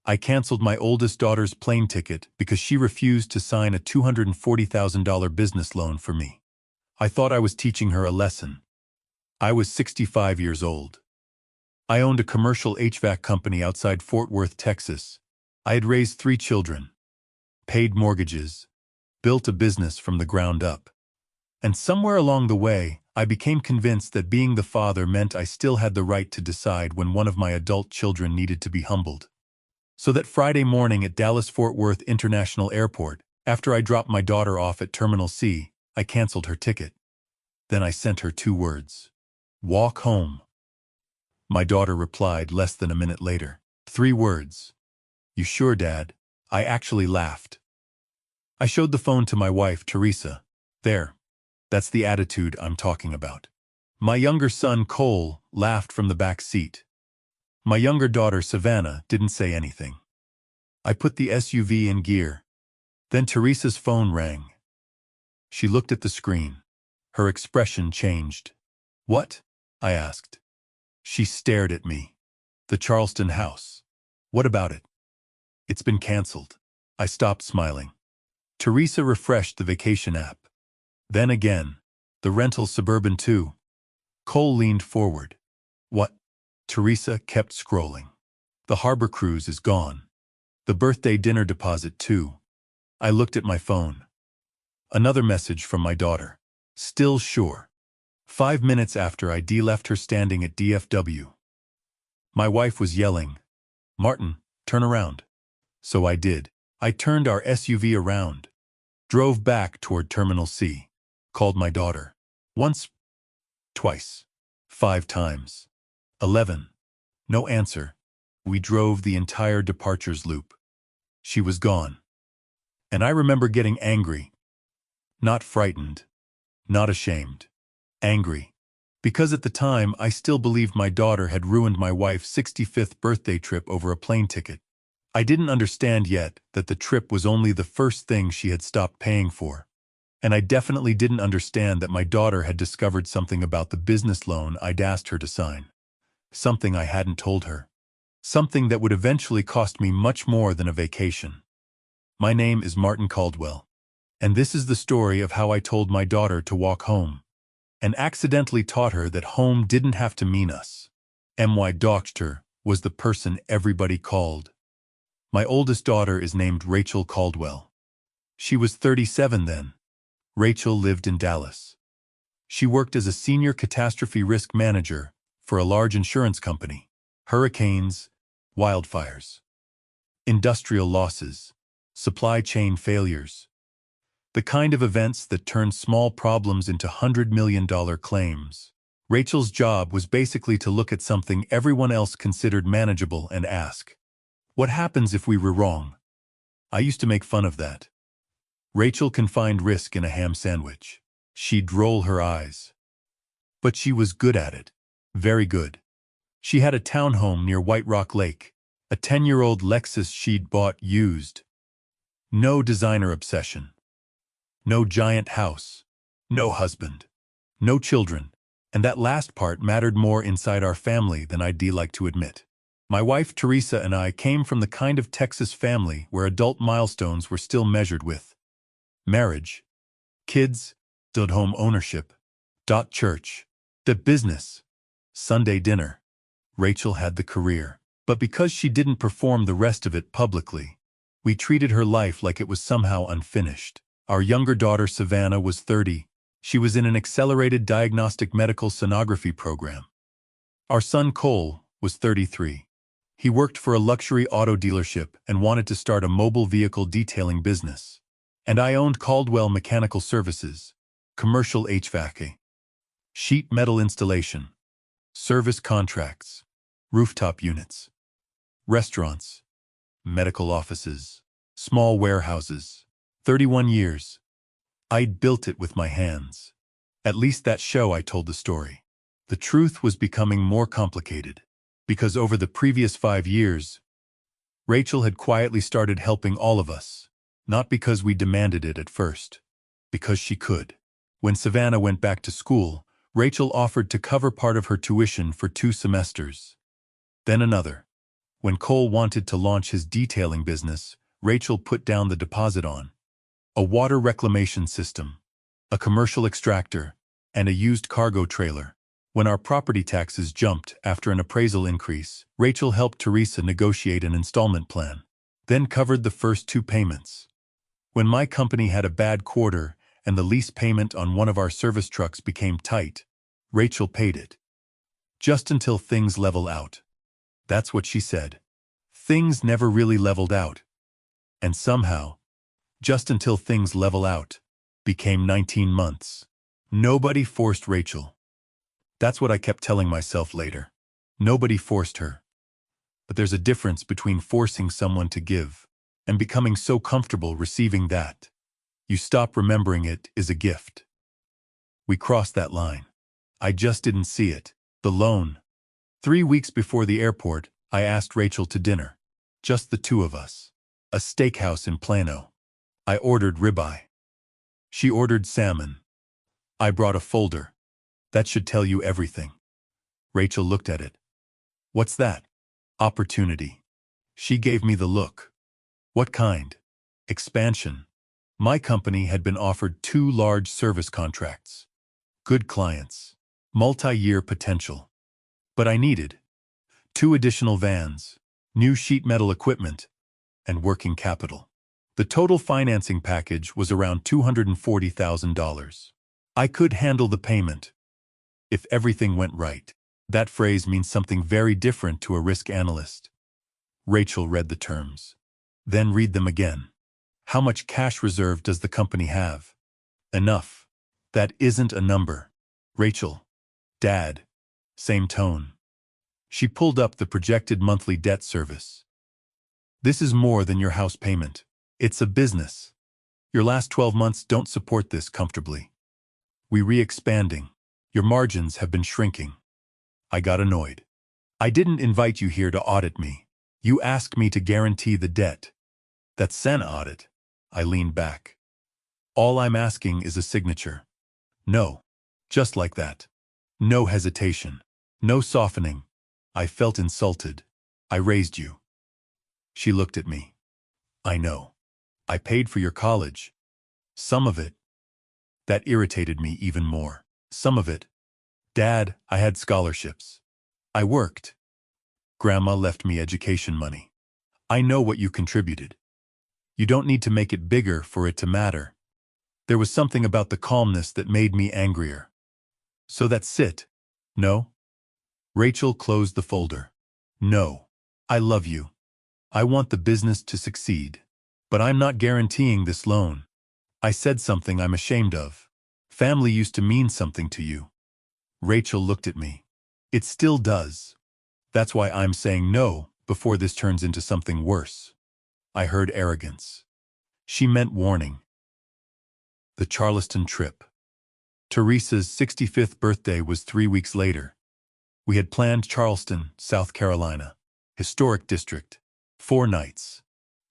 I canceled my oldest daughter's plane ticket because she refused to sign a $240,000 business loan for me. I thought I was teaching her a lesson. I was 65 years old. I owned a commercial HVAC company outside Fort Worth, Texas. I had raised 3 children, paid mortgages, built a business from the ground up. And somewhere along the way, I became convinced that being the father meant I still had the right to decide when one of my adult children needed to be humbled. So that Friday morning at Dallas-Fort Worth International Airport, after I dropped my daughter off at Terminal C, I canceled her ticket. Then I sent her 2 words. Walk home. My daughter replied less than a minute later. 3 words. You sure, Dad? I actually laughed. I showed the phone to my wife, Teresa. There. That's the attitude I'm talking about. My younger son, Cole, laughed from the back seat. My younger daughter, Savannah, didn't say anything. I put the SUV in gear. Then Teresa's phone rang. She looked at the screen. Her expression changed. What? I asked. She stared at me. The Charleston house. What about it? It's been canceled. I stopped smiling. Teresa refreshed the vacation app. Then again, the rental Suburban too. Cole leaned forward. What? Teresa kept scrolling. The harbor cruise is gone. The birthday dinner deposit too. I looked at my phone. Another message from my daughter. Still sure. 5 minutes after I left her standing at DFW. My wife was yelling, Martin, turn around. So I did. I turned our SUV around, drove back toward Terminal C, called my daughter. Once, twice, 5 times. 11. No answer. We drove the entire departures loop. She was gone. And I remember getting angry. Not frightened. Not ashamed. Angry. Because at the time I still believed my daughter had ruined my wife's 65th birthday trip over a plane ticket. I didn't understand yet that the trip was only the first thing she had stopped paying for. And I definitely didn't understand that my daughter had discovered something about the business loan I'd asked her to sign. Something I hadn't told her. Something that would eventually cost me much more than a vacation. My name is Martin Caldwell. And this is the story of how I told my daughter to walk home. And accidentally taught her that home didn't have to mean us. My doctor was the person everybody called. My oldest daughter is named Rachel Caldwell. She was 37 then. Rachel lived in Dallas. She worked as a senior catastrophe risk manager for a large insurance company. Hurricanes, wildfires, industrial losses, supply chain failures. The kind of events that turn small problems into $100 million claims. Rachel's job was basically to look at something everyone else considered manageable and ask, what happens if we were wrong? I used to make fun of that. Rachel can find risk in a ham sandwich. She'd roll her eyes. But she was good at it. Very good. She had a townhome near White Rock Lake, a 10-year-old Lexus she'd bought used. No designer obsession. No giant house. No husband. No children. And that last part mattered more inside our family than I'd like to admit. My wife Teresa and I came from the kind of Texas family where adult milestones were still measured with marriage, kids, home ownership, church, the business, Sunday dinner. Rachel had the career. But because she didn't perform the rest of it publicly, we treated her life like it was somehow unfinished. Our younger daughter Savannah was 30. She was in an accelerated diagnostic medical sonography program. Our son Cole was 33. He worked for a luxury auto dealership and wanted to start a mobile vehicle detailing business. And I owned Caldwell Mechanical Services, commercial HVAC, sheet metal installation, service contracts, rooftop units, restaurants, medical offices, small warehouses. 31 years. I'd built it with my hands. At least that show I told the story. The truth was becoming more complicated, because over the previous 5 years, Rachel had quietly started helping all of us, not because we demanded it at first, because she could. When Savannah went back to school, Rachel offered to cover part of her tuition for 2 semesters. Then another. When Cole wanted to launch his detailing business, Rachel put down the deposit on a water reclamation system, a commercial extractor, and a used cargo trailer. When our property taxes jumped after an appraisal increase, Rachel helped Teresa negotiate an installment plan, then covered the first 2 payments. When my company had a bad quarter and the lease payment on one of our service trucks became tight, Rachel paid it. Just until things level out. That's what she said. Things never really leveled out. And somehow, just until things level out, became 19 months. Nobody forced Rachel. That's what I kept telling myself later. Nobody forced her. But there's a difference between forcing someone to give and becoming so comfortable receiving that you stop remembering it is a gift. We crossed that line. I just didn't see it. The loan. 3 weeks before the airport, I asked Rachel to dinner. Just the 2 of us. A steakhouse in Plano. I ordered ribeye. She ordered salmon. I brought a folder. That should tell you everything. Rachel looked at it. What's that? Opportunity. She gave me the look. What kind? Expansion. My company had been offered 2 large service contracts. Good clients. Multi-year potential. But I needed 2 additional vans, new sheet metal equipment, and working capital. The total financing package was around $240,000. I could handle the payment if everything went right. That phrase means something very different to a risk analyst. Rachel read the terms. Then read them again. How much cash reserve does the company have? Enough. That isn't a number. Rachel. Dad. Same tone. She pulled up the projected monthly debt service. This is more than your house payment. It's a business. Your last 12 months don't support this comfortably. We re-expanding. Your margins have been shrinking. I got annoyed. I didn't invite you here to audit me. You asked me to guarantee the debt. That's an audit. I leaned back. All I'm asking is a signature. No. Just like that. No hesitation. No softening. I felt insulted. I raised you. She looked at me. I know. I paid for your college. Some of it. That irritated me even more. Some of it. Dad, I had scholarships. I worked. Grandma left me education money. I know what you contributed. You don't need to make it bigger for it to matter. There was something about the calmness that made me angrier. So that's it. No? Rachel closed the folder. No. I love you. I want the business to succeed. But I'm not guaranteeing this loan. I said something I'm ashamed of. Family used to mean something to you. Rachel looked at me. It still does. That's why I'm saying no before this turns into something worse. I heard arrogance. She meant warning. The Charleston trip. Teresa's 65th birthday was 3 weeks later. We had planned Charleston, South Carolina. Historic district. 4 nights.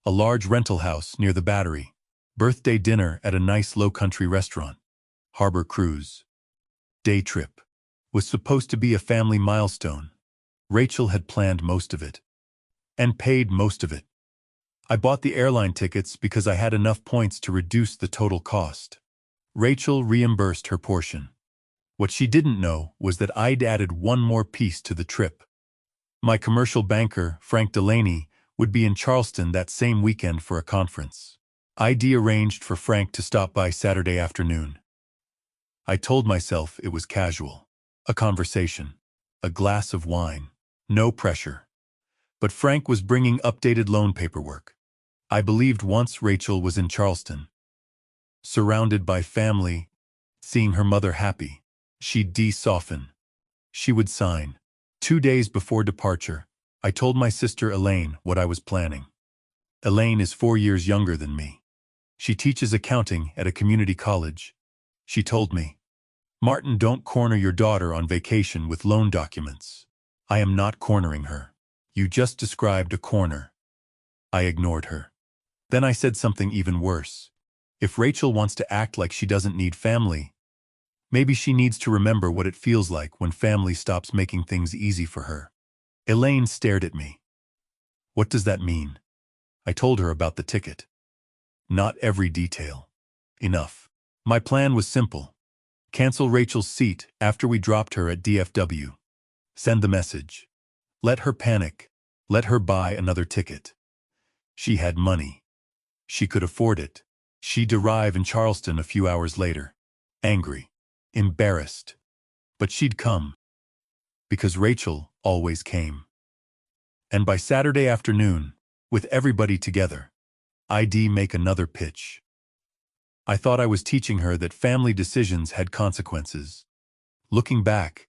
A large rental house near the Battery. Birthday dinner at a nice low-country restaurant. Harbor cruise. Day trip. Was supposed to be a family milestone. Rachel had planned most of it. And paid most of it. I bought the airline tickets because I had enough points to reduce the total cost. Rachel reimbursed her portion. What she didn't know was that I'd added one more piece to the trip. My commercial banker, Frank Delaney, would be in Charleston that same weekend for a conference. I'd arranged for Frank to stop by Saturday afternoon. I told myself it was casual. A conversation. A glass of wine. No pressure. But Frank was bringing updated loan paperwork. I believed once Rachel was in Charleston, surrounded by family, seeing her mother happy, she'd de-soften. She would sign. 2 days before departure, I told my sister Elaine what I was planning. Elaine is 4 years younger than me. She teaches accounting at a community college. She told me, "Martin, don't corner your daughter on vacation with loan documents." I am not cornering her. You just described a corner. I ignored her. Then I said something even worse. If Rachel wants to act like she doesn't need family, maybe she needs to remember what it feels like when family stops making things easy for her. Elaine stared at me. What does that mean? I told her about the ticket. Not every detail. Enough. My plan was simple. Cancel Rachel's seat after we dropped her at DFW. Send the message. Let her panic. Let her buy another ticket. She had money. She could afford it. She'd arrive in Charleston a few hours later. Angry. Embarrassed. But she'd come. Because Rachel always came. And by Saturday afternoon, with everybody together, I'd make another pitch. I thought I was teaching her that family decisions had consequences. Looking back,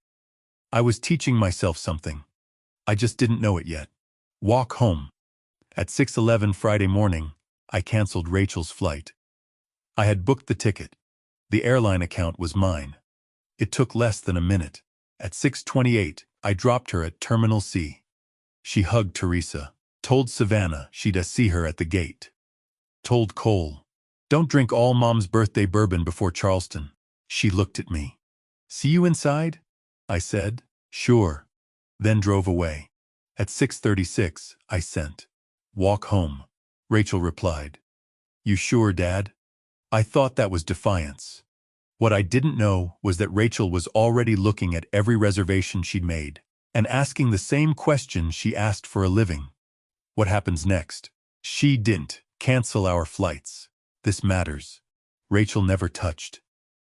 I was teaching myself something. I just didn't know it yet. Walk home. At 6:11 Friday morning, I canceled Rachel's flight. I had booked the ticket. The airline account was mine. It took less than a minute. At 6:28, I dropped her at Terminal C. She hugged Teresa, told Savannah she'd see her at the gate. Told Cole, "Don't drink all Mom's birthday bourbon before Charleston." She looked at me. "See you inside?" I said. "Sure." Then drove away. At 6:36, I sent, "Walk home." Rachel replied, "You sure, Dad?" I thought that was defiance. What I didn't know was that Rachel was already looking at every reservation she'd made and asking the same question she asked for a living. What happens next? She didn't cancel our flights. This matters. Rachel never touched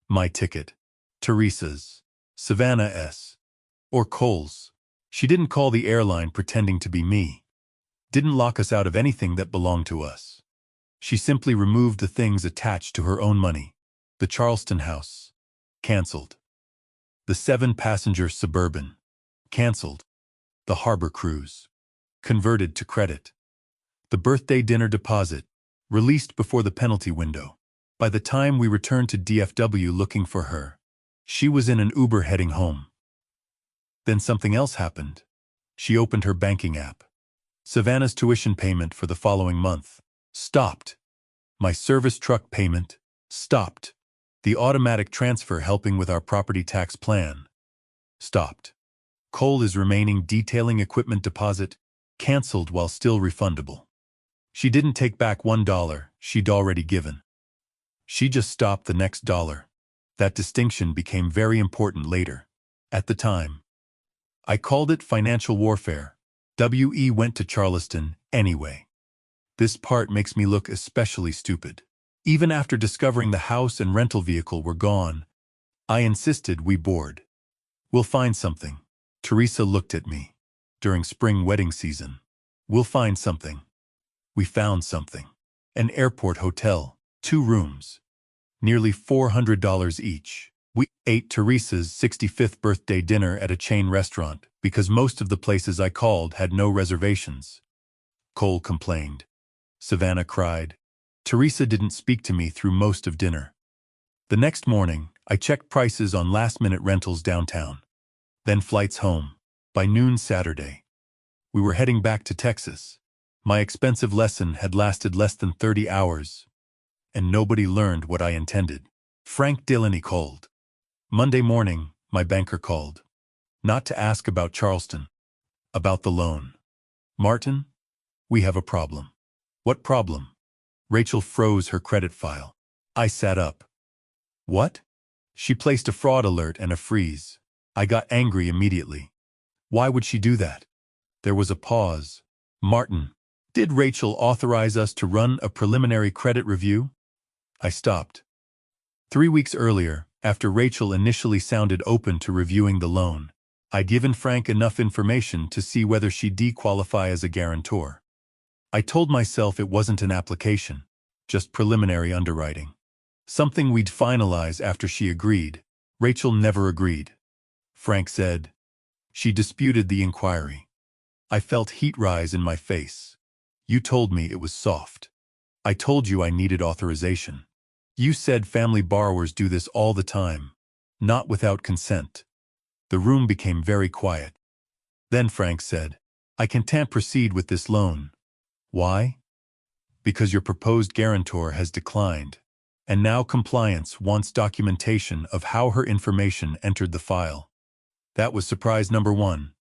my ticket, Teresa's, Savannah's, or Cole's. She didn't call the airline pretending to be me. Didn't lock us out of anything that belonged to us. She simply removed the things attached to her own money. The Charleston house. Cancelled. The 7-passenger Suburban. Cancelled. The harbor cruise. Converted to credit. The birthday dinner deposit. Released before the penalty window. By the time we returned to DFW looking for her, she was in an Uber heading home. Then something else happened. She opened her banking app. Savannah's tuition payment for the following month stopped. My service truck payment stopped. The automatic transfer helping with our property tax plan stopped. Cole's remaining detailing equipment deposit canceled while still refundable. She didn't take back $1 she'd already given. She just stopped the next dollar. That distinction became very important later. At the time, I called it financial warfare. WE went to Charleston anyway. This part makes me look especially stupid. Even after discovering the house and rental vehicle were gone, I insisted we board. "We'll find something." Teresa looked at me. During spring wedding season. "We'll find something." We found something. An airport hotel, 2 rooms. Nearly $400 each. We ate Teresa's 65th birthday dinner at a chain restaurant because most of the places I called had no reservations. Cole complained. Savannah cried. Teresa didn't speak to me through most of dinner. The next morning, I checked prices on last-minute rentals downtown. Then flights home. By noon Saturday. We were heading back to Texas. My expensive lesson had lasted less than 30 hours. And nobody learned what I intended. Frank Dillany called. Monday morning, my banker called. Not to ask about Charleston. About the loan. "Martin, we have a problem." "What problem?" Rachel froze her credit file. I sat up. "What?" She placed a fraud alert and a freeze. I got angry immediately. Why would she do that? There was a pause. "Martin, did Rachel authorize us to run a preliminary credit review?" I stopped. 3 weeks earlier, after Rachel initially sounded open to reviewing the loan, I'd given Frank enough information to see whether she'd dequalify as a guarantor. I told myself it wasn't an application, just preliminary underwriting. Something we'd finalize after she agreed. Rachel never agreed. Frank said. She disputed the inquiry. I felt heat rise in my face. "You told me it was soft. I told you I needed authorization. You said family borrowers do this all the time, not without consent." The room became very quiet. Then Frank said, "I can't proceed with this loan." "Why?" "Because your proposed guarantor has declined, and now compliance wants documentation of how her information entered the file." That was surprise number 1.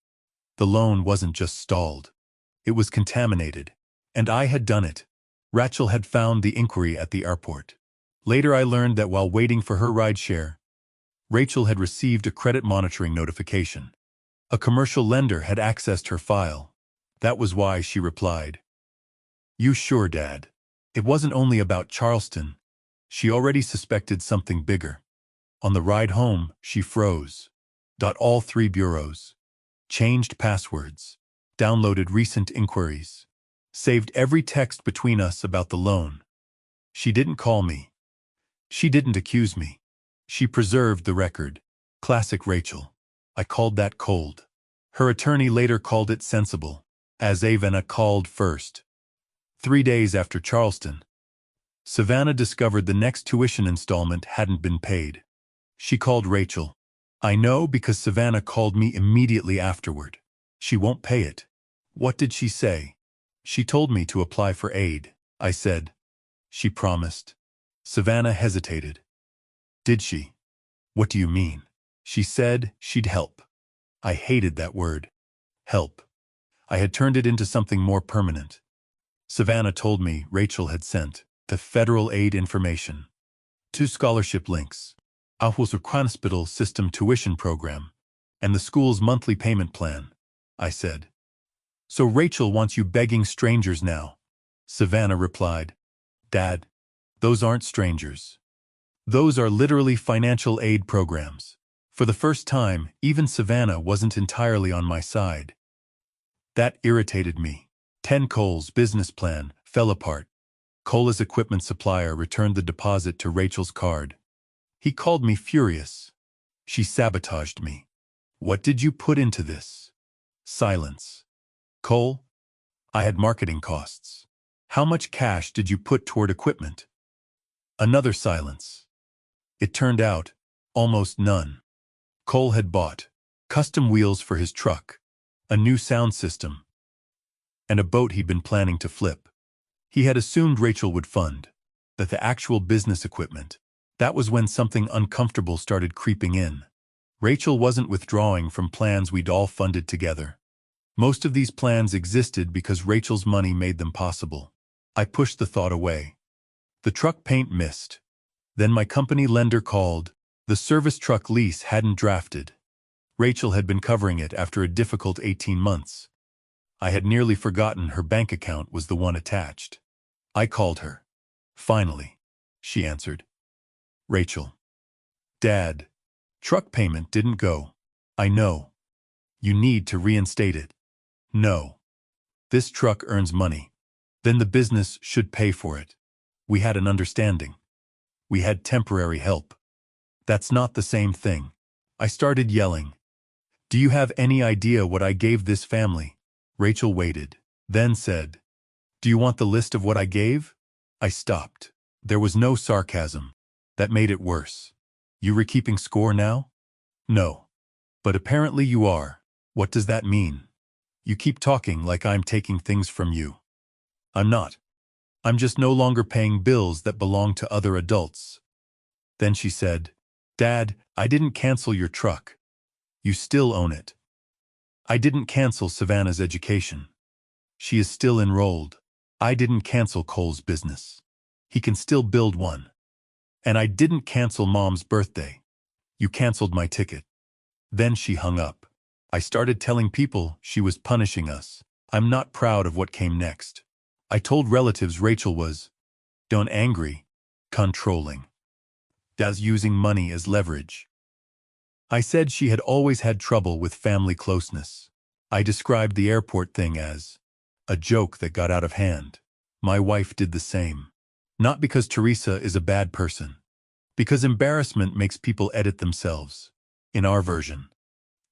The loan wasn't just stalled. It was contaminated. And I had done it. Rachel had found the inquiry at the airport. Later I learned that while waiting for her rideshare, Rachel had received a credit monitoring notification. A commercial lender had accessed her file. That was why she replied, "You sure, Dad? It wasn't only about Charleston." She already suspected something bigger. On the ride home, she froze. All 3 bureaus. Changed passwords. Downloaded recent inquiries. Saved every text between us about the loan. She didn't call me. She didn't accuse me. She preserved the record. Classic Rachel. I called that cold. Her attorney later called it sensible, as Savannah called first. 3 days after Charleston, Savannah discovered the next tuition installment hadn't been paid. She called Rachel. I know because Savannah called me immediately afterward. She won't pay it. What did she say? She told me to apply for aid. I said. She promised. Savannah hesitated. Did she? What do you mean? She said she'd help. I hated that word. Help. I had turned it into something more permanent. Savannah told me Rachel had sent the federal aid information, 2 scholarship links, a hospital system tuition program, and the school's monthly payment plan. I said. So Rachel wants you begging strangers now? Savannah replied. Dad, those aren't strangers. Those are literally financial aid programs. For the first time, even Savannah wasn't entirely on my side. That irritated me. Cole's business plan fell apart. Cole's equipment supplier returned the deposit to Rachel's card. He called me furious. She sabotaged me. What did you put into this? Silence. Cole? I had marketing costs. How much cash did you put toward equipment? Another silence. It turned out, almost none. Cole had bought custom wheels for his truck, a new sound system, and a boat he'd been planning to flip. He had assumed Rachel would fund the actual business equipment. That was when something uncomfortable started creeping in. Rachel wasn't withdrawing from plans we'd all funded together. Most of these plans existed because Rachel's money made them possible. I pushed the thought away. The truck paint missed. Then my company lender called. The service truck lease hadn't drafted. Rachel had been covering it after a difficult 18 months. I had nearly forgotten her bank account was the one attached. I called her. Finally, she answered. Rachel. Dad. Truck payment didn't go. I know. You need to reinstate it. No. This truck earns money. Then the business should pay for it. We had an understanding. We had temporary help. That's not the same thing. I started yelling. Do you have any idea what I gave this family? Rachel waited, then said, Do you want the list of what I gave? I stopped. There was no sarcasm. That made it worse. You were keeping score now? No. But apparently you are. What does that mean? You keep talking like I'm taking things from you. I'm not. I'm just no longer paying bills that belong to other adults. Then she said, Dad, I didn't cancel your truck. You still own it. I didn't cancel Savannah's education. She is still enrolled. I didn't cancel Cole's business. He can still build one. And I didn't cancel Mom's birthday. You canceled my ticket. Then she hung up. I started telling people she was punishing us. I'm not proud of what came next. I told relatives Rachel was, don't angry, controlling. Does using money as leverage. I said she had always had trouble with family closeness. I described the airport thing as a joke that got out of hand. My wife did the same. Not because Teresa is a bad person. Because embarrassment makes people edit themselves. In our version.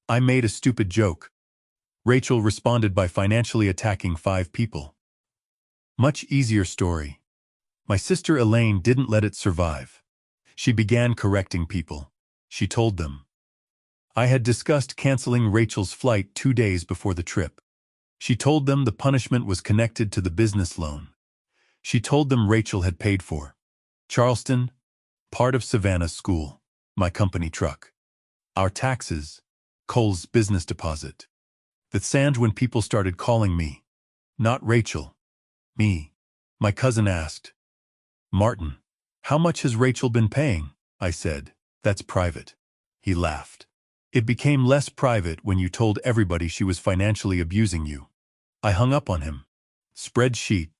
I made a stupid joke. Rachel responded by financially attacking 5 people. Much easier story. My sister Elaine didn't let it survive. She began correcting people. She told them. I had discussed canceling Rachel's flight 2 days before the trip. She told them the punishment was connected to the business loan. She told them Rachel had paid for Charleston, part of Savannah's school, my company truck, our taxes, Cole's business deposit. The sand when people started calling me. Not Rachel. Me. My cousin asked. Martin, how much has Rachel been paying? I said. That's private. He laughed. It became less private when you told everybody she was financially abusing you. I hung up on him. Spreadsheet.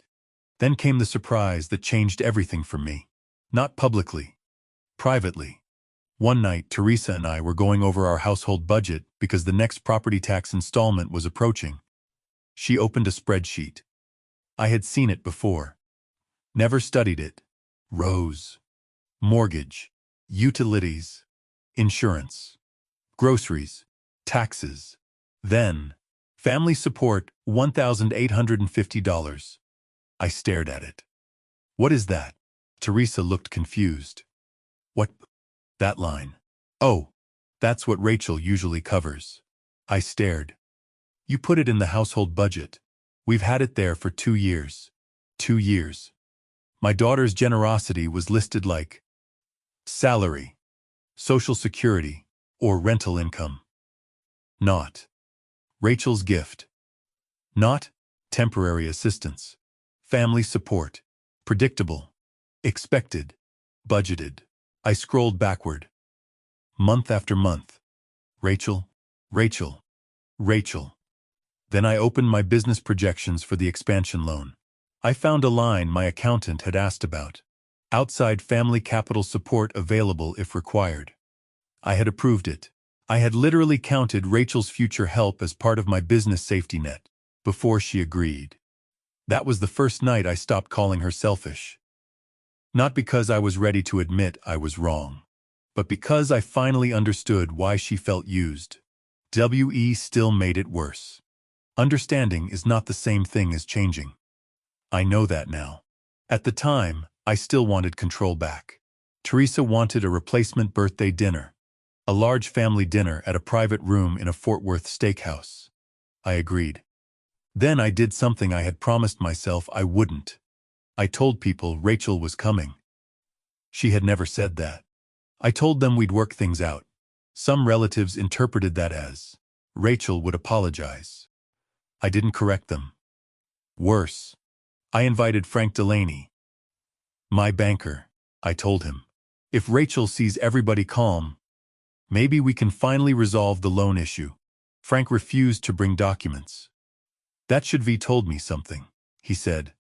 Then came the surprise that changed everything for me. Not publicly. Privately. One night, Teresa and I were going over our household budget because the next property tax installment was approaching. She opened a spreadsheet. I had seen it before. Never studied it. Rows. Mortgage. Utilities. Insurance. Groceries. Taxes. Then, family support, $1,850. I stared at it. What is that? Teresa looked confused. What? That line. Oh, that's what Rachel usually covers. I stared. You put it in the household budget. We've had it there for 2 years. 2 years. My daughter's generosity was listed like salary, Social Security, or rental income. Not Rachel's gift. Not temporary assistance. Family support. Predictable. Expected. Budgeted. I scrolled backward. Month after month. Rachel. Rachel. Rachel. Then I opened my business projections for the expansion loan. I found a line my accountant had asked about. Outside family capital support available if required. I had approved it. I had literally counted Rachel's future help as part of my business safety net, before she agreed. That was the first night I stopped calling her selfish. Not because I was ready to admit I was wrong, but because I finally understood why she felt used. WE still made it worse. Understanding is not the same thing as changing. I know that now. At the time, I still wanted control back. Teresa wanted a replacement birthday dinner. A large family dinner at a private room in a Fort Worth steakhouse. I agreed. Then I did something I had promised myself I wouldn't. I told people Rachel was coming. She had never said that. I told them we'd work things out. Some relatives interpreted that as Rachel would apologize. I didn't correct them. Worse, I invited Frank Delaney, my banker. I told him, if Rachel sees everybody calm, maybe we can finally resolve the loan issue. Frank refused to bring documents. That should be told me something, he said.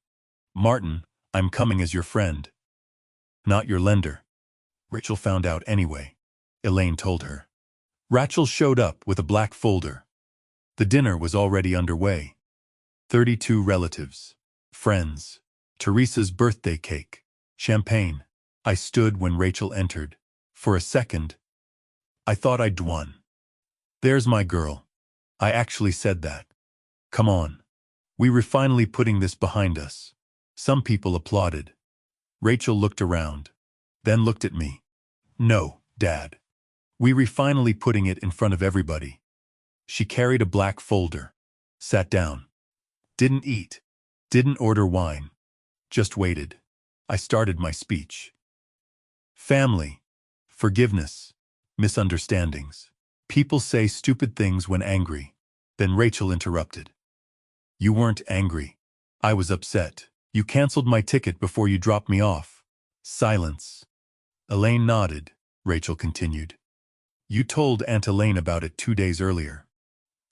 Martin, I'm coming as your friend. Not your lender. Rachel found out anyway, Elaine told her. Rachel showed up with a black folder. The dinner was already underway. 32 relatives, friends, Teresa's birthday cake, champagne. I stood when Rachel entered. For a second, I thought I'd won. There's my girl. I actually said that. Come on. We were finally putting this behind us. Some people applauded. Rachel looked around, then looked at me. No, Dad. We were finally putting it in front of everybody. She carried a black folder. Sat down. Didn't eat. Didn't order wine. Just waited. I started my speech. Family. Forgiveness. Misunderstandings. People say stupid things when angry. Then Rachel interrupted. You weren't angry. I was upset. You canceled my ticket before you dropped me off. Silence. Elaine nodded. Rachel continued. You told Aunt Elaine about it 2 days earlier.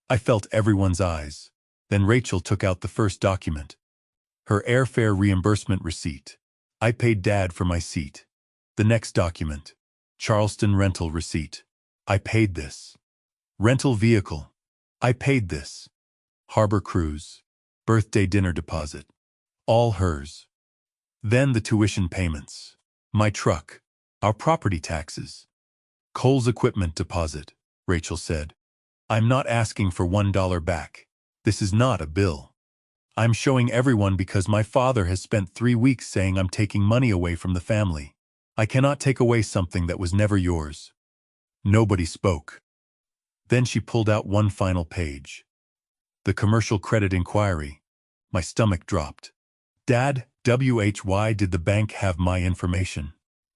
I felt everyone's eyes. Then Rachel took out the first document. Her airfare reimbursement receipt. I paid Dad for my seat. The next document. Charleston rental receipt. I paid this. Rental vehicle. I paid this. Harbor cruise. Birthday dinner deposit. All hers. Then the tuition payments. My truck. Our property taxes. Cole's equipment deposit, Rachel said. I'm not asking for $1 back. This is not a bill. I'm showing everyone because my father has spent 3 weeks saying I'm taking money away from the family. I cannot take away something that was never yours. Nobody spoke. Then she pulled out one final page. The commercial credit inquiry. My stomach dropped. Dad, why did the bank have my information?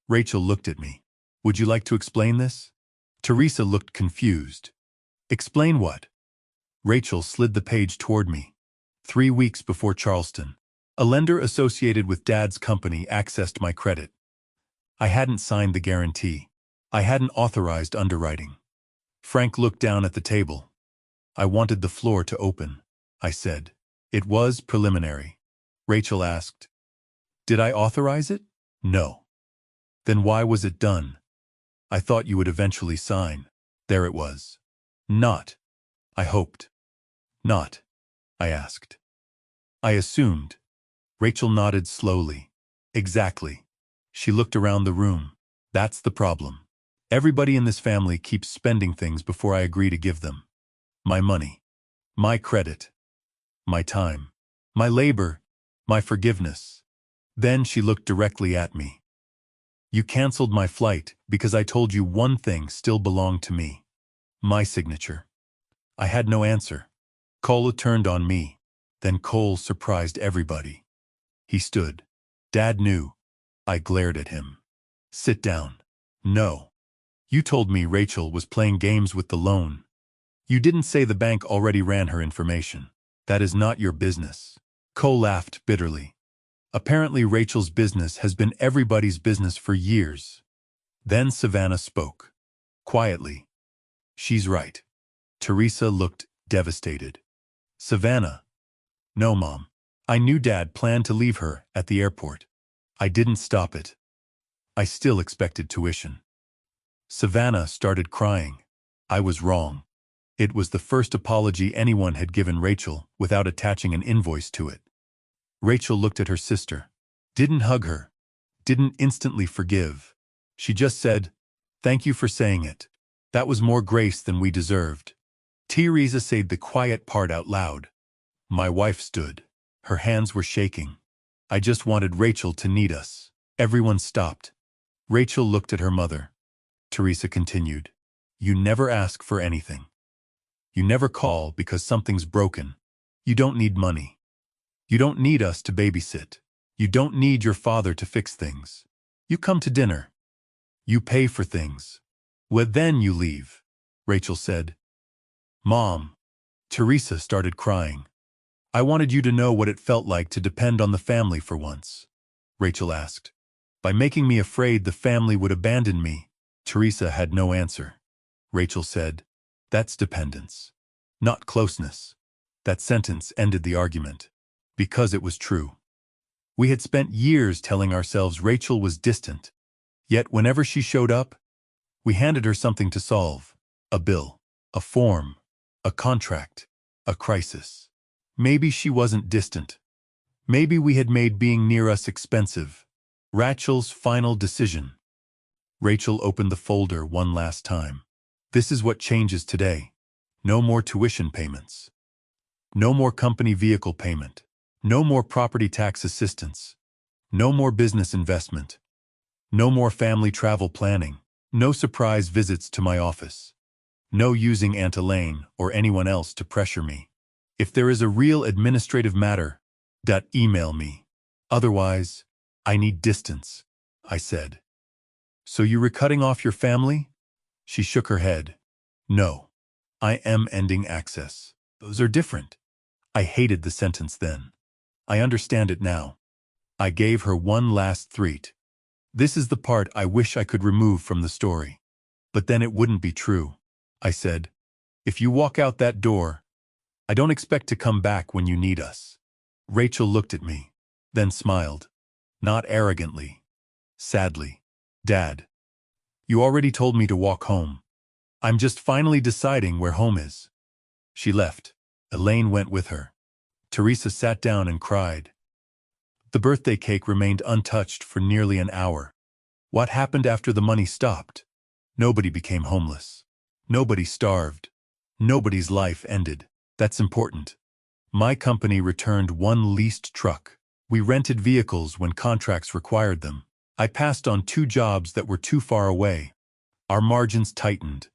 Rachel looked at me. Would you like to explain this? Teresa looked confused. Explain what? Rachel slid the page toward me. 3 weeks before Charleston, a lender associated with Dad's company accessed my credit. I hadn't signed the guarantee. I hadn't authorized underwriting. Frank looked down at the table. I wanted the floor to open, I said. It was preliminary. Rachel asked, "Did I authorize it?" "No." "Then why was it done?" "I thought you would eventually sign." There it was. "Not." I hoped. "Not?" I asked. "I assumed." Rachel nodded slowly. "Exactly." She looked around the room. "That's the problem. Everybody in this family keeps spending things before I agree to give them. My money. My credit. My time. My labor. My forgiveness." Then she looked directly at me. "You canceled my flight because I told you one thing still belonged to me. My signature." I had no answer. Cole turned on me. Then Cole surprised everybody. He stood. "Dad knew." I glared at him. "Sit down." "No. You told me Rachel was playing games with the loan. You didn't say the bank already ran her information. That is not your business." Cole laughed bitterly. "Apparently Rachel's business has been everybody's business for years." Then Savannah spoke. Quietly. "She's right." Teresa looked devastated. "Savannah." "No, Mom. I knew Dad planned to leave her at the airport. I didn't stop it. I still expected tuition." Savannah started crying. I was wrong. It was the first apology anyone had given Rachel without attaching an invoice to it. Rachel looked at her sister. Didn't hug her. Didn't instantly forgive. She just said, "Thank you for saying it. That was more grace than we deserved." Teresa said the quiet part out loud. My wife stood. Her hands were shaking. "I just wanted Rachel to need us." Everyone stopped. Rachel looked at her mother. Teresa continued, "You never ask for anything. You never call because something's broken. You don't need money. You don't need us to babysit. You don't need your father to fix things. You come to dinner. You pay for things. Well, then you leave." Rachel said. "Mom." Teresa started crying. "I wanted you to know what it felt like to depend on the family for once." Rachel asked. "By making me afraid the family would abandon me." Teresa had no answer. Rachel said, "That's dependence, not closeness." That sentence ended the argument. Because it was true. We had spent years telling ourselves Rachel was distant. Yet whenever she showed up, we handed her something to solve. A bill, a form, a contract, a crisis. Maybe she wasn't distant. Maybe we had made being near us expensive. Rachel's final decision. Rachel opened the folder one last time. "This is what changes today. No more tuition payments. No more company vehicle payment. No more property tax assistance. No more business investment. No more family travel planning. No surprise visits to my office. No using Aunt Elaine or anyone else to pressure me. If there is a real administrative matter, email me. Otherwise, I need distance," I said. "So you were cutting off your family?" She shook her head. "No. I am ending access. Those are different." I hated the sentence then. I understand it now. I gave her one last threat. "This is the part I wish I could remove from the story. But then it wouldn't be true." I said, "If you walk out that door, I don't expect to come back when you need us." Rachel looked at me, then smiled. Not arrogantly. Sadly. "Dad, you already told me to walk home. I'm just finally deciding where home is." She left. Elaine went with her. Teresa sat down and cried. The birthday cake remained untouched for nearly an hour. What happened after the money stopped? Nobody became homeless. Nobody starved. Nobody's life ended. That's important. My company returned one leased truck. We rented vehicles when contracts required them. I passed on 2 jobs that were too far away. Our margins tightened.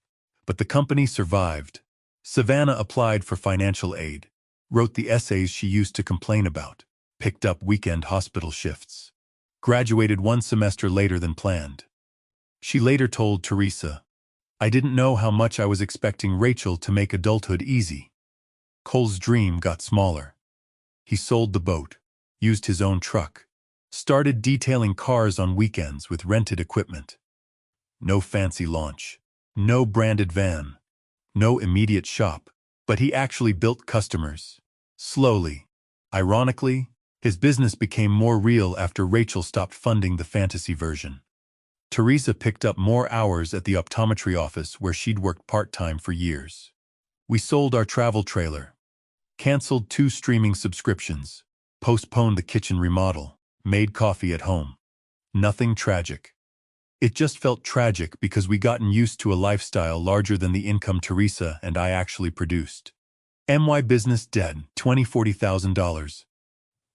But the company survived. Savannah applied for financial aid, wrote the essays she used to complain about, picked up weekend hospital shifts, graduated 1 semester later than planned. She later told Teresa, "I didn't know how much I was expecting Rachel to make adulthood easy." Cole's dream got smaller. He sold the boat, used his own truck, started detailing cars on weekends with rented equipment. No fancy launch, no branded van, no immediate shop, but he actually built customers. Slowly. Ironically, his business became more real after Rachel stopped funding the fantasy version. Teresa picked up more hours at the optometry office where she'd worked part-time for years. We sold our travel trailer, canceled 2 streaming subscriptions, postponed the kitchen remodel, made coffee at home. Nothing tragic. It just felt tragic because we gotten used to a lifestyle larger than the income Teresa and I actually produced. My business dead, $40,000.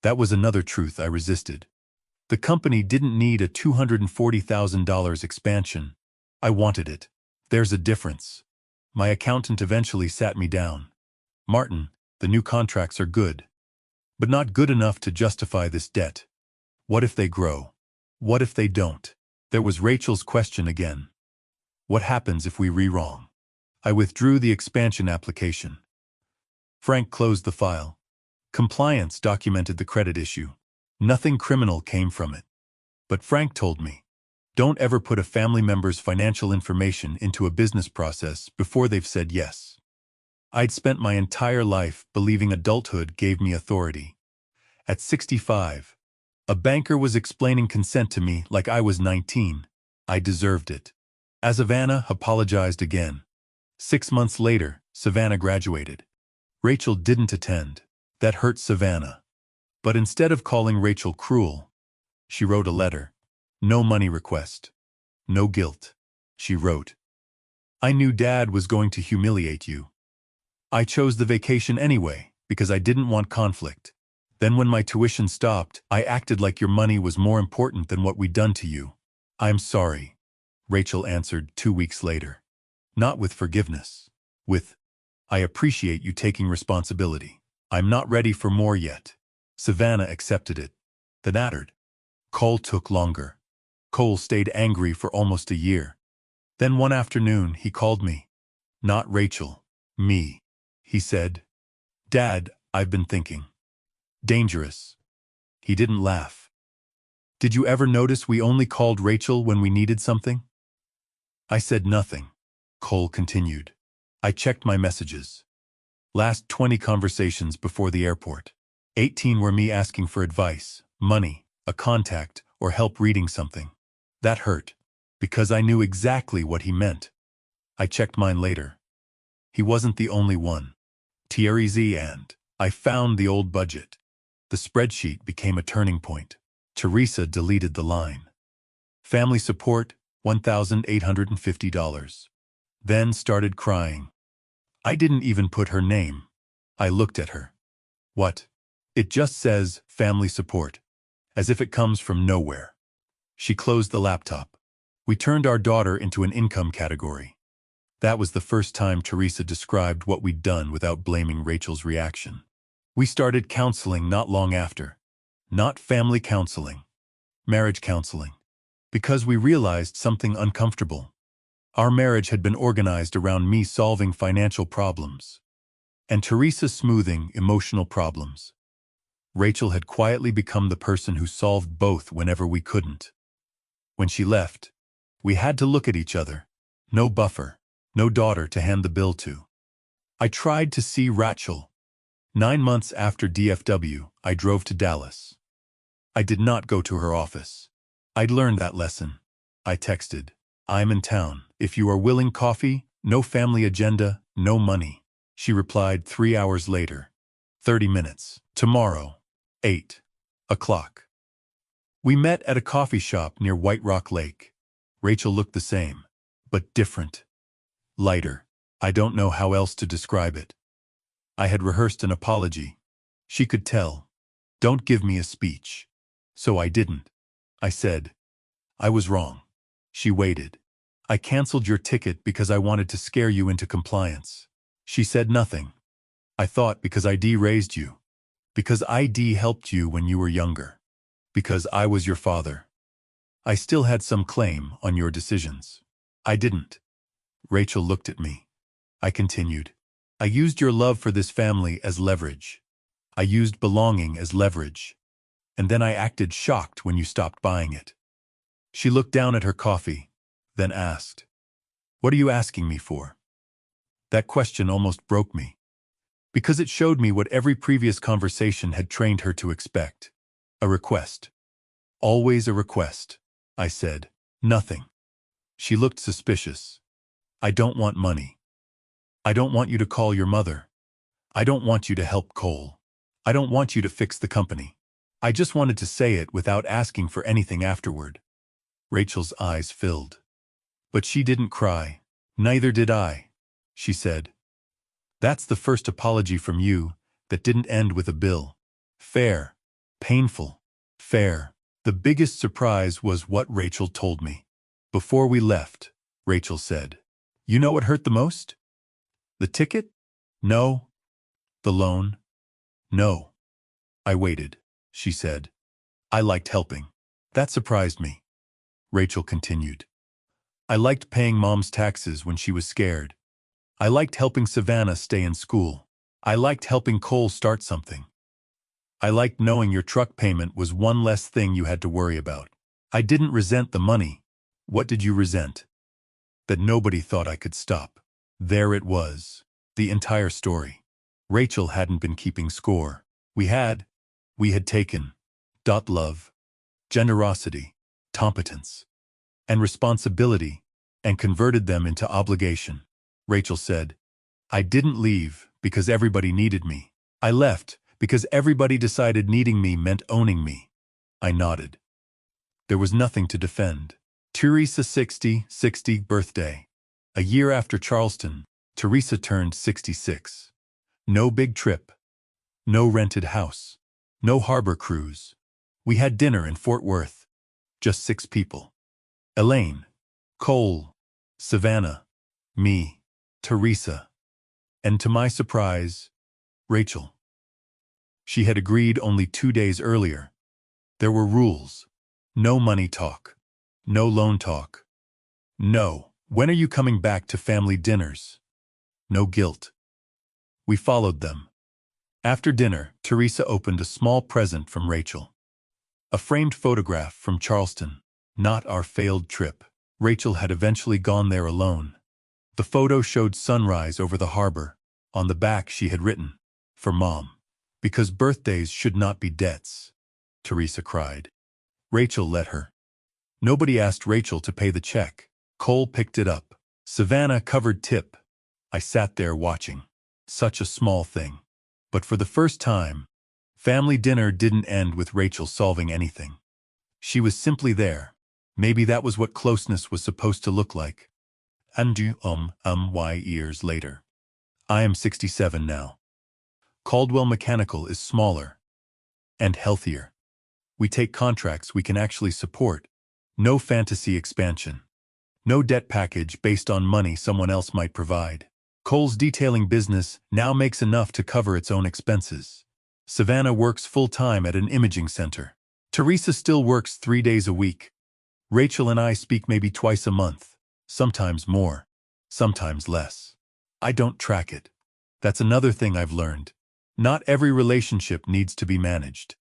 That was another truth I resisted. The company didn't need a $240,000 expansion. I wanted it. There's a difference. My accountant eventually sat me down. Martin, the new contracts are good, but not good enough to justify this debt. What if they grow? What if they don't? There was Rachel's question again. What happens if we re-wrong? I withdrew the expansion application. Frank closed the file. Compliance documented the credit issue. Nothing criminal came from it. But Frank told me, don't ever put a family member's financial information into a business process before they've said yes. I'd spent my entire life believing adulthood gave me authority. At 65, a banker was explaining consent to me like I was 19. I deserved it. As Savannah apologized again. 6 months later, Savannah graduated. Rachel didn't attend. That hurt Savannah. But instead of calling Rachel cruel, she wrote a letter. No money request. No guilt. She wrote, I knew Dad was going to humiliate you. I chose the vacation anyway because I didn't want conflict. Then when my tuition stopped, I acted like your money was more important than what we'd done to you. I'm sorry, Rachel answered 2 weeks later. Not with forgiveness. With, I appreciate you taking responsibility. I'm not ready for more yet. Savannah accepted it. Then uttered. Cole took longer. Cole stayed angry for almost a year. Then one afternoon he called me. Not Rachel. Me. He said, Dad, I've been thinking. Dangerous. He didn't laugh. Did you ever notice we only called Rachel when we needed something? I said nothing. Cole continued. I checked my messages. Last 20 conversations before the airport. 18 were me asking for advice, money, a contact, or help reading something. That hurt, because I knew exactly what he meant. I checked mine later. He wasn't the only one. TREZ and I found the old budget. The spreadsheet became a turning point. Teresa deleted the line. Family support, $1,850. Then started crying. I didn't even put her name. I looked at her. What? It just says family support, as if it comes from nowhere. She closed the laptop. We turned our daughter into an income category. That was the first time Teresa described what we'd done without blaming Rachel's reaction. We started counseling not long after. Not family counseling. Marriage counseling. Because we realized something uncomfortable. Our marriage had been organized around me solving financial problems, and Teresa smoothing emotional problems. Rachel had quietly become the person who solved both whenever we couldn't. When she left, we had to look at each other. No buffer, no daughter to hand the bill to. I tried to see Rachel. 9 months after DFW, I drove to Dallas. I did not go to her office. I'd learned that lesson. I texted, I'm in town. If you are willing, coffee, no family agenda, no money. She replied 3 hours later. 30 minutes. Tomorrow. 8 o'clock. We met at a coffee shop near White Rock Lake. Rachel looked the same, but different. Lighter. I don't know how else to describe it. I had rehearsed an apology. She could tell. Don't give me a speech. So I didn't. I said, I was wrong. She waited. I canceled your ticket because I wanted to scare you into compliance. She said nothing. I thought because ID raised you. Because ID helped you when you were younger. Because I was your father. I still had some claim on your decisions. I didn't. Rachel looked at me. I continued. I used your love for this family as leverage. I used belonging as leverage. And then I acted shocked when you stopped buying it. She looked down at her coffee, then asked, "What are you asking me for?" That question almost broke me, because it showed me what every previous conversation had trained her to expect. A request. Always a request. I said, "Nothing." She looked suspicious. "I don't want money. I don't want you to call your mother. I don't want you to help Cole. I don't want you to fix the company." I just wanted to say it without asking for anything afterward. Rachel's eyes filled. But she didn't cry. "Neither did I," she said. "That's the first apology from you that didn't end with a bill. Fair. Painful. Fair." The biggest surprise was what Rachel told me. Before we left, Rachel said, "You know what hurt the most? The ticket? No. The loan? No." I waited. She said, "I liked helping." That surprised me. Rachel continued, "I liked paying Mom's taxes when she was scared. I liked helping Savannah stay in school. I liked helping Cole start something. I liked knowing your truck payment was one less thing you had to worry about. I didn't resent the money." "What did you resent?" "That nobody thought I could stop." There it was. The entire story. Rachel hadn't been keeping score. We had. We had taken love, generosity, competence, and responsibility, and converted them into obligation. Rachel said, "I didn't leave because everybody needed me. I left because everybody decided needing me meant owning me." I nodded. There was nothing to defend. Teresa's 60 birthday. A year after Charleston, Teresa turned 66. No big trip. No rented house. No harbor cruise. We had dinner in Fort Worth. Just 6 people. Elaine, Cole, Savannah, me, Teresa, and to my surprise, Rachel. She had agreed only 2 days earlier. There were rules. No money talk. No loan talk. No, "When are you coming back to family dinners?" No guilt. We followed them. After dinner, Teresa opened a small present from Rachel. A framed photograph from Charleston. Not our failed trip. Rachel had eventually gone there alone. The photo showed sunrise over the harbor. On the back she had written, "For Mom. Because birthdays should not be debts." Teresa cried. Rachel let her. Nobody asked Rachel to pay the check. Cole picked it up. Savannah covered tip. I sat there watching. Such a small thing. But for the first time, family dinner didn't end with Rachel solving anything. She was simply there. Maybe that was what closeness was supposed to look like. And years later. I am 67 now. Caldwell Mechanical is smaller and healthier. We take contracts we can actually support. No fantasy expansion. No debt package based on money someone else might provide. Cole's detailing business now makes enough to cover its own expenses. Savannah works full-time at an imaging center. Teresa still works 3 days a week. Rachel and I speak maybe twice a month, sometimes more, sometimes less. I don't track it. That's another thing I've learned. Not every relationship needs to be managed.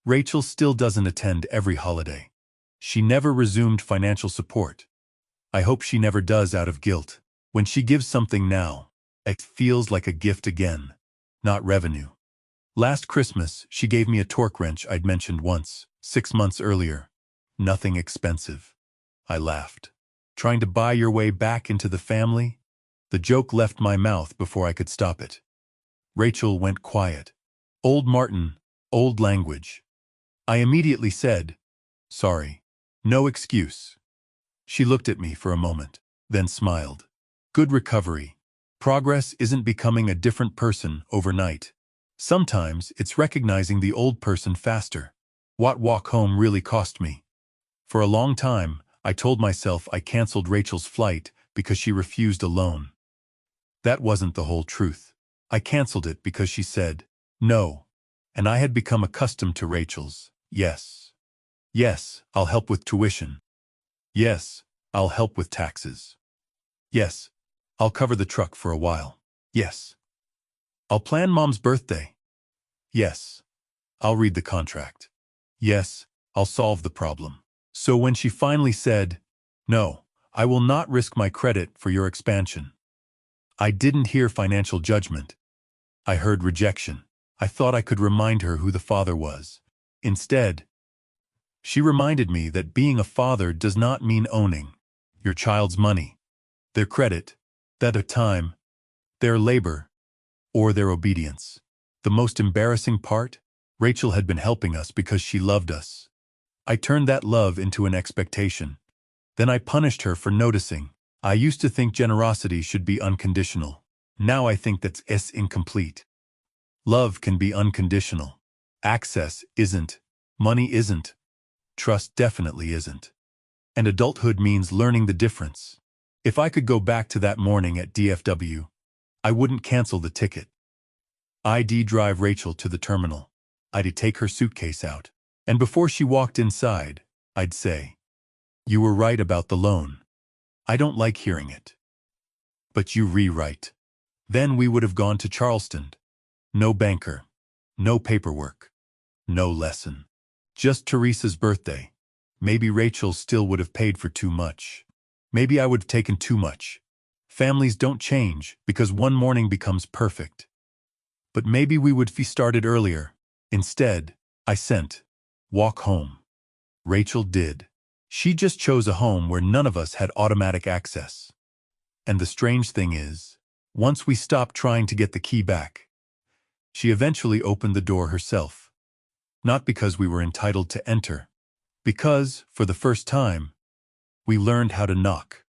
Rachel still doesn't attend every holiday. She never resumed financial support. I hope she never does out of guilt. When she gives something now, it feels like a gift again, not revenue. Last Christmas, she gave me a torque wrench I'd mentioned once, 6 months earlier. Nothing expensive. I laughed. Trying to buy your way back into the family? The joke left my mouth before I could stop it. Rachel went quiet. Old Martin, old language. I immediately said, "Sorry. No excuse." She looked at me for a moment, then smiled. "Good recovery. Progress isn't becoming a different person overnight. Sometimes it's recognizing the old person faster." What walk home really cost me. For a long time, I told myself I canceled Rachel's flight because she refused a loan. That wasn't the whole truth. I canceled it because she said no, and I had become accustomed to Rachel's yes. "Yes, I'll help with tuition. Yes, I'll help with taxes. Yes, I'll cover the truck for a while. Yes, I'll plan Mom's birthday. Yes, I'll read the contract. Yes, I'll solve the problem. So when she finally said, "No, I will not risk my credit for your expansion," I didn't hear financial judgment. I heard rejection. I thought I could remind her who the father was. Instead, she reminded me that being a father does not mean owning your child's money, their credit, their time, their labor, or their obedience. The most embarrassing part? Rachel had been helping us because she loved us. I turned that love into an expectation. Then I punished her for noticing. I used to think generosity should be unconditional. Now I think that's incomplete. Love can be unconditional. Access isn't. Money isn't. Trust definitely isn't. And adulthood means learning the difference. If I could go back to that morning at DFW, I wouldn't cancel the ticket. I'd drive Rachel to the terminal. I'd take her suitcase out. And before she walked inside, I'd say, "You were right about the loan. I don't like hearing it. But you rewrite." Then we would have gone to Charleston. No banker. No paperwork. No lesson. Just Teresa's birthday. Maybe Rachel still would have paid for too much. Maybe I would have taken too much. Families don't change because one morning becomes perfect. But maybe we would have started earlier. Instead, I sent, "Walk home." Rachel did. She just chose a home where none of us had automatic access. And the strange thing is, once we stopped trying to get the key back, she eventually opened the door herself. Not because we were entitled to enter. Because, for the first time, we learned how to knock.